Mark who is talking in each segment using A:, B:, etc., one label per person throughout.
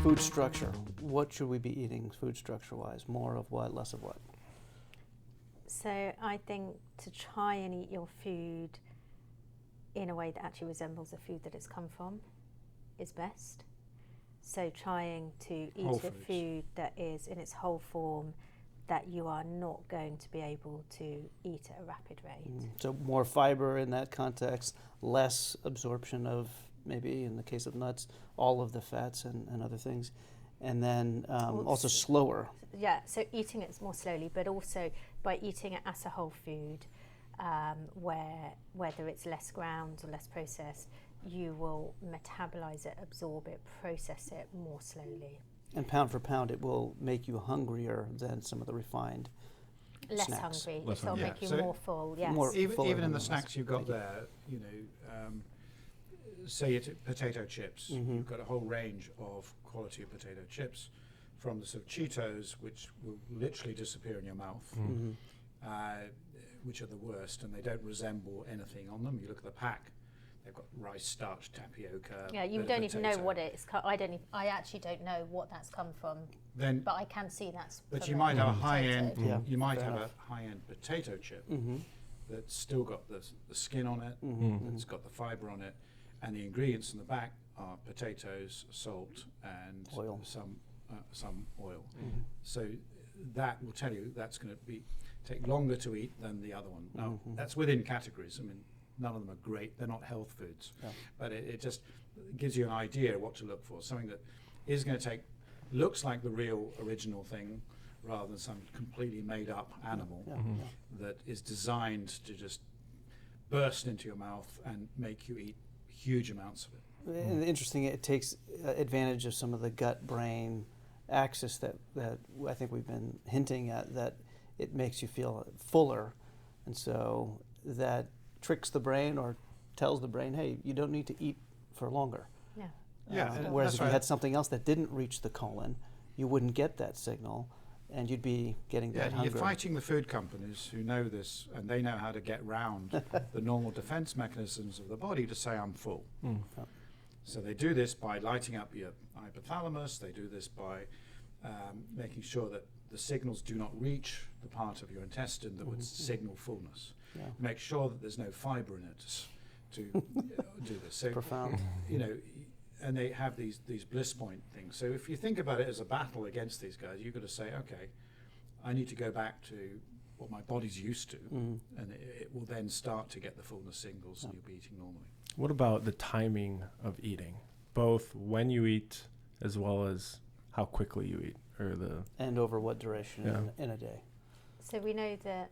A: Food structure. What should we be eating food structure-wise? More of what, less of what?
B: So I think to try and eat your food in a way that actually resembles the food that it's come from is best. So trying to eat a food that is in its whole form, that you are not going to be able to eat at a rapid rate.
A: So more fiber in that context, less absorption of, maybe in the case of nuts, all of the fats and other things. And then also slower.
B: Yeah, so eating it more slowly, but also by eating it as a whole food, where whether it's less ground or less processed, you will metabolize it, absorb it, process it more slowly.
A: And pound for pound, it will make you hungrier than some of the refined
B: less
A: snacks.
B: hungry.
C: Less
B: It'll
C: hungry.
B: make you
D: So
B: more full. Yes.
A: more fuller
D: Even in the
A: than
D: snacks you've got
A: Thank you.
D: there, you know, say it's potato chips. You've got a whole range of quality of potato chips, from the sort of Cheetos, which will literally disappear in your mouth, which are the worst, and they don't resemble anything on them. You look at the pack; they've got rice starch, tapioca.
B: Yeah, you don't even know what it's. I actually don't know what that's come from.
D: Then,
B: but I can see that's.
D: but you might have a high-end.
A: Yeah,
D: You might
A: fair
D: have
A: enough.
D: a high-end potato chip that's still got the skin on it, that's got the fiber on it, and the ingredients in the back are potatoes, salt, and
A: Oil.
D: some oil. So that will tell you that's going to take longer to eat than the other one. Now that's within categories. I mean, none of them are great. They're not health foods, but it just gives you an idea what to look for. Something that is going to looks like the real original thing, rather than some completely made up animal that is designed to just burst into your mouth and make you eat huge amounts of it.
A: And interesting, it takes advantage of some of the gut-brain axis that I think we've been hinting at, that it makes you feel fuller, and so that tricks the brain or tells the brain, hey, you don't need to eat for longer.
B: Yeah.
A: Whereas
D: that's
A: if you
D: right.
A: had something else that didn't reach the colon, you wouldn't get that signal, and you'd be getting that
D: You're
A: hunger.
D: fighting the food companies who know this, and they know how to get round the normal defense mechanisms of the body to say, I'm full. So they do this by lighting up your hypothalamus. They do this by making sure that the signals do not reach the part of your intestine that would signal fullness. Make sure that there's no fiber in it to do this. So,
A: Profound.
D: you know, and they have these bliss point things. So if you think about it as a battle against these guys, you've got to say, okay, I need to go back to what my body's used to, and it will then start to get the fullness signals, and you'll be eating normally.
C: What about the timing of eating, both when you eat as well as how quickly you eat, or
A: And over what duration in a day?
B: So we know that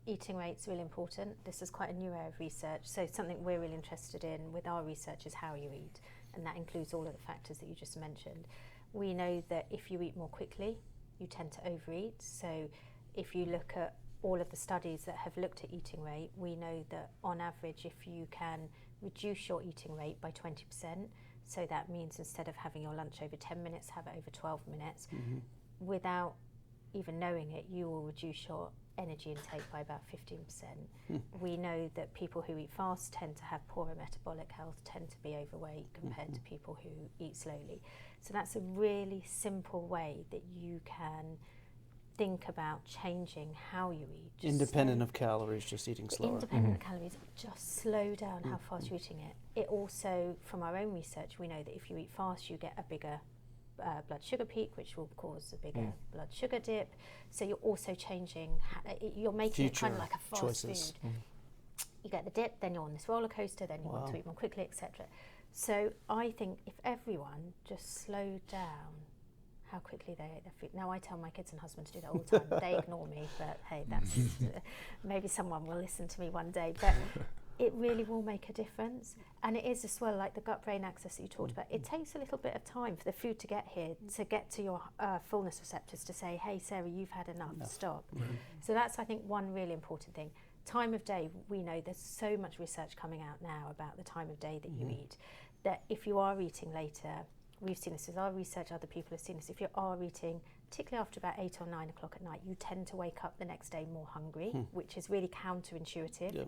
B: eating rate's really important. This is quite a new area of research. So something we're really interested in with our research is how you eat, and that includes all of the factors that you just mentioned. We know that if you eat more quickly, you tend to overeat. So if you look at all of the studies that have looked at eating rate, we know that on average, if you can reduce your eating rate by 20%, so that means instead of having your lunch over 10 minutes, have it over 12 minutes, without even knowing it, you will reduce your energy intake by about 15%. We know that people who eat fast tend to have poorer metabolic health, tend to be overweight compared to people who eat slowly. So that's a really simple way that you can think about changing how you eat.
A: Independent of calories, just eating slower.
B: Independent of calories, just slow down how fast you're eating it. It also, from our own research, we know that if you eat fast, you get a bigger blood sugar peak, which will cause a bigger blood sugar dip. So you're also changing, you're making it kind of like a fast
A: choices.
B: food. You get the dip, then you're on this roller coaster, then you want to eat more quickly, etc. So I think if everyone just slowed down how quickly they ate their food. Now I tell my kids and husband to do that all the time. They ignore me, but hey, that's maybe someone will listen to me one day. But it really will make a difference. And it is as well, like the gut-brain axis that you talked about, it takes a little bit of time for the food to get here, to get to your fullness receptors to say, hey, Sarah, you've had enough, stop. So that's, I think, one really important thing. Time of day, we know there's so much research coming out now about the time of day that you eat, that if you are eating later, we've seen this with our research, other people have seen this, if you are eating, particularly after about 8 or 9 o'clock at night, you tend to wake up the next day more hungry, which is really counterintuitive.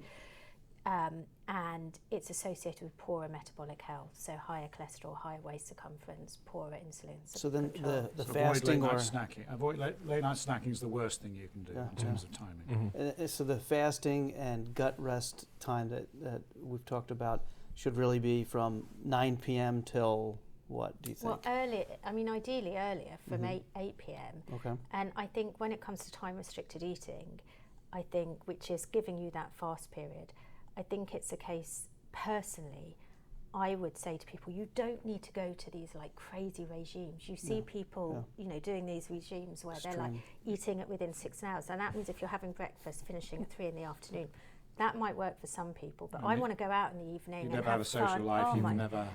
B: and it's associated with poorer metabolic health, so higher cholesterol, higher waist circumference, poorer insulin.
A: So then the
D: So
A: fasting
D: avoid
A: or
D: late night snacking. Avoid late night snacking is the worst thing you can do in terms of timing.
A: so the fasting and gut rest time that we've talked about should really be from 9 p.m. till what do you think?
B: Well, ideally earlier, from 8 p.m.
A: Okay.
B: And I think when it comes to time-restricted eating, I think, which is giving you that fast period, I think it's a case, personally, I would say to people, you don't need to go to these like crazy regimes. You see people, doing these regimes where they're like eating it within 6 hours. And that means if you're having breakfast, finishing at 3 in the afternoon, that might work for some people. But I want to go out in the evening
D: You
B: and
D: never have a social
B: fun.
D: life. You never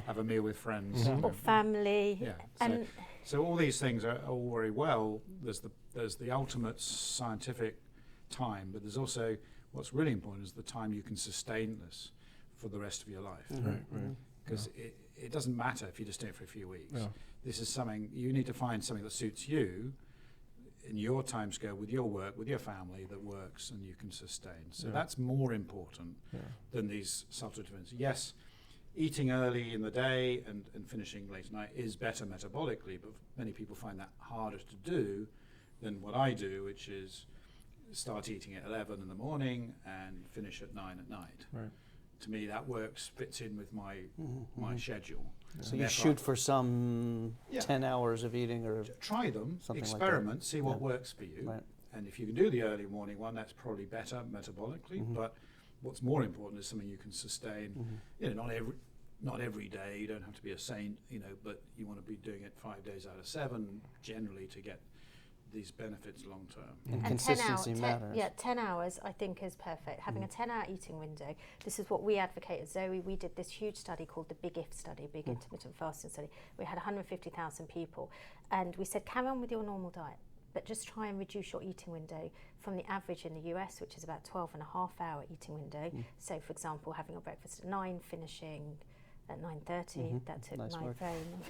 D: have a meal with friends.
B: Or family.
D: Yeah.
B: And
D: So all these things are all very well. There's the ultimate scientific time, but there's also what's really important is the time you can sustain this for the rest of your life.
C: Right.
D: Because it doesn't matter if you just do it for a few weeks.
C: Yeah.
D: This is something you need to find something that suits you in your time scale, with your work, with your family, that works and you can sustain. So that's more important than these substitutes. Yes, eating early in the day and finishing late at night is better metabolically, but many people find that harder to do than what I do, which is start eating at 11 in the morning and finish at 9 at night.
C: Right.
D: To me, that fits in with my schedule.
A: So you shoot for some 10 hours of eating, or
D: try them,
A: something
D: experiment,
A: like that.
D: see what works for you.
A: Right.
D: And if you can do the early morning one, that's probably better metabolically. But what's more important is something you can sustain. Not every day. You don't have to be a saint, but you want to be doing it 5 days out of 7 generally to get these benefits long term.
A: And consistency
B: 10
A: matters.
B: 10 hours I think is perfect. Having a 10-hour eating window. This is what we advocate at Zoe. We did this huge study called the Big If study, Big Intermittent Fasting Study. We had 150,000 people, and we said carry on with your normal diet, but just try and reduce your eating window from the average in the US, which is about 12.5-hour eating window. So for example, having your breakfast at 9, finishing at 9:30. That took
A: Nice
B: my
A: work.
B: phone.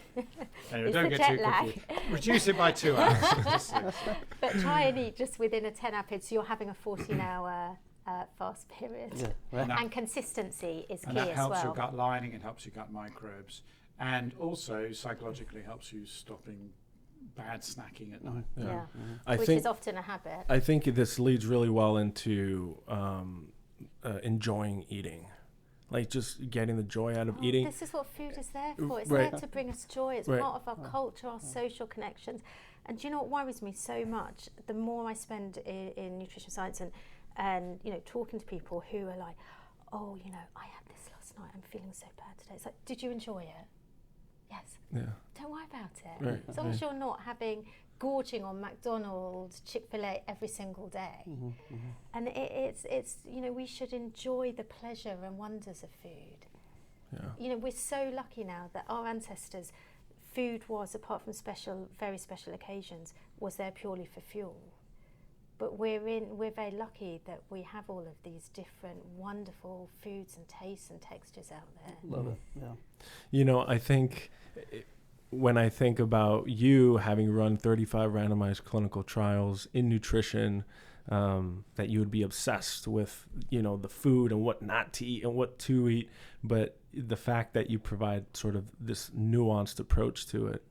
D: Anyway,
B: It's
D: don't
B: the
D: get
B: jet
D: too
B: lag.
D: quickly. Reduce it by 2 hours.
B: But try and eat just within a 10-hour period, so you're having a 14-hour fast period.
A: Yeah, right.
B: And consistency is key
D: And that
B: as
D: helps
B: well.
D: your gut lining, it helps your gut microbes, and also psychologically helps you stopping bad snacking at night.
B: Yeah.
C: I
B: Which
C: think
B: is often a habit.
C: I think this leads really well into enjoying eating, like just getting the joy out of eating.
B: This is what food is there for. It's
C: Right.
B: there to bring us joy. It's
C: Right.
B: part of our culture, our social connections. And do you know what worries me so much? The more I spend in nutrition science and talking to people who are like, oh, I had this last night. I'm feeling so bad today. It's like, did you enjoy it? Yes.
C: Yeah.
B: Don't worry about it.
C: Right,
B: As long as you're not gorging on McDonald's, Chick-fil-A every single day. And it's we should enjoy the pleasure and wonders of food.
C: Yeah.
B: We're so lucky now that our ancestors, food was, apart from very special occasions, was there purely for fuel. But we're very lucky that we have all of these different wonderful foods and tastes and textures out there.
A: Love it. Yeah.
C: I think when I think about you having run 35 randomized clinical trials in nutrition, that you would be obsessed with, the food and what not to eat and what to eat. But the fact that you provide sort of this nuanced approach to it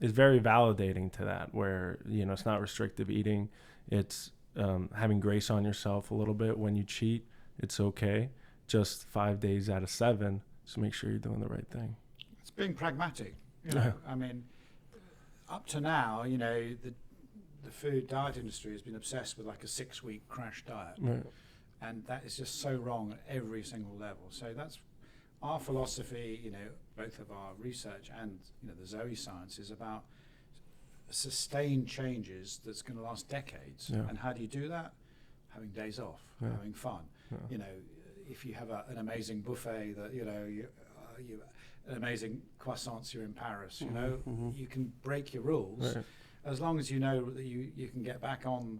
C: is very validating to that, where, it's not restrictive eating. It's having grace on yourself a little bit when you cheat. It's okay. Just 5 days out of 7, just make sure you're doing the right thing.
D: It's being pragmatic. I mean, up to now, the food diet industry has been obsessed with like a 6-week crash diet.
C: Right.
D: And that is just so wrong at every single level. So that's our philosophy, both of our research and, the Zoe science is about sustained changes that's going to last decades.
C: Yeah.
D: And how do you do that? Having days off, having fun.
C: Yeah.
D: If you have an amazing buffet that, you an amazing croissants, you're in Paris, you can break your rules.
C: Right.
D: As long as you know that you can get back on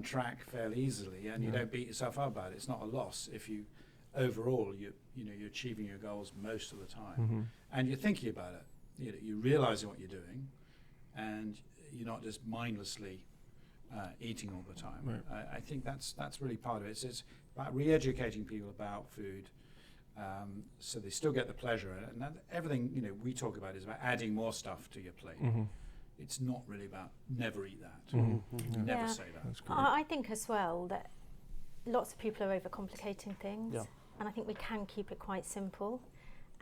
D: track fairly easily, and you don't beat yourself up about it. It's not a loss if you overall you're achieving your goals most of the time, and you're thinking about it. You're realizing what you're doing, and you're not just mindlessly eating all the time.
C: Right.
D: I think that's really part of it. It's about re-educating people about food, so they still get the pleasure. And that everything we talk about is about adding more stuff to your plate.
C: Mm-hmm.
D: It's not really about never eat that.
C: Mm-hmm.
D: You never
B: Yeah.
D: say that.
C: That's great.
B: I think as well that lots of people are overcomplicating things,
A: Yeah.
B: and I think we can keep it quite simple.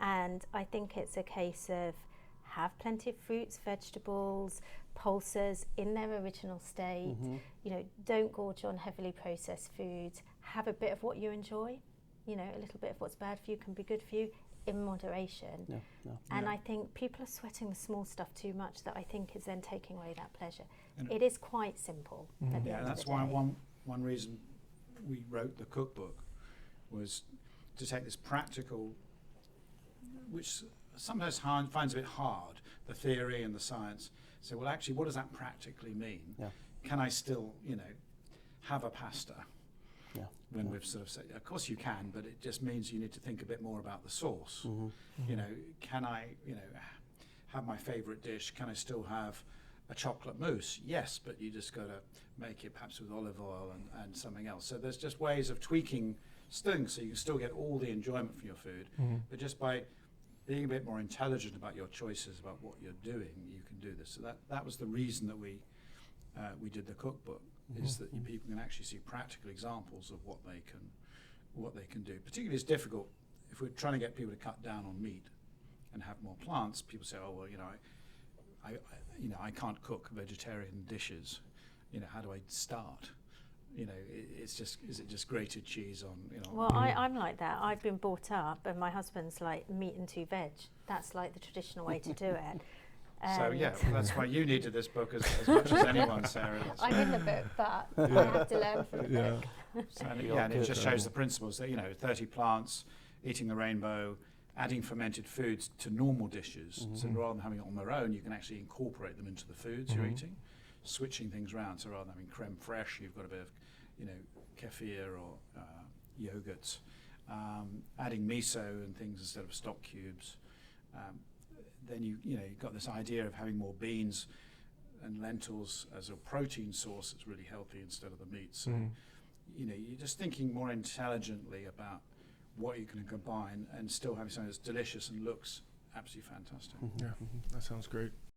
B: And I think it's a case of have plenty of fruits, vegetables, pulses in their original state. Don't gorge on heavily processed foods. Have a bit of what you enjoy. A little bit of what's bad for you can be good for you in moderation. And I think people are sweating the small stuff too much that I think is then taking away that pleasure.
D: And
B: it is quite simple. At the end
D: and
B: of
D: that's
B: the
D: why
B: day.
D: one reason we wrote the cookbook was to take this practical, which sometimes finds a bit hard, the theory and the science. So, well, actually, what does that practically mean?
A: Yeah.
D: Can I still, have a pasta?
A: Yeah.
D: When we've sort of said, of course you can, but it just means you need to think a bit more about the sauce. Can I, have my favorite dish? Can I still have a chocolate mousse? Yes, but you just got to make it perhaps with olive oil and something else. So there's just ways of tweaking things so you can still get all the enjoyment from your food, but just by being a bit more intelligent about your choices, about what you're doing, you can do this. So that was the reason that we did the cookbook, is that people can actually see practical examples of what they can do. Particularly, it's difficult if we're trying to get people to cut down on meat and have more plants. People say, "Oh, well, I can't cook vegetarian dishes. How do I start?" It's just, is it just grated cheese on?
B: Well, I'm like that. I've been brought up, and my husband's like meat and 2 veg. That's like the traditional way to do it.
D: So that's why you needed this book as much as anyone, Sarah.
B: I'm in the book, but I have to learn from the book.
D: So, and it just shows the principles that 30 plants, eating the rainbow, adding fermented foods to normal dishes. So rather than having it on their own, you can actually incorporate them into the foods you're eating, switching things around. So rather than having creme fraiche, you've got a bit of kefir or yogurts, adding miso and things instead of stock cubes. Then you've got this idea of having more beans and lentils as a protein source that's really healthy instead of the meat. So you're just thinking more intelligently about what you can combine and still having something that's delicious and looks absolutely fantastic.
C: Yeah, that sounds great.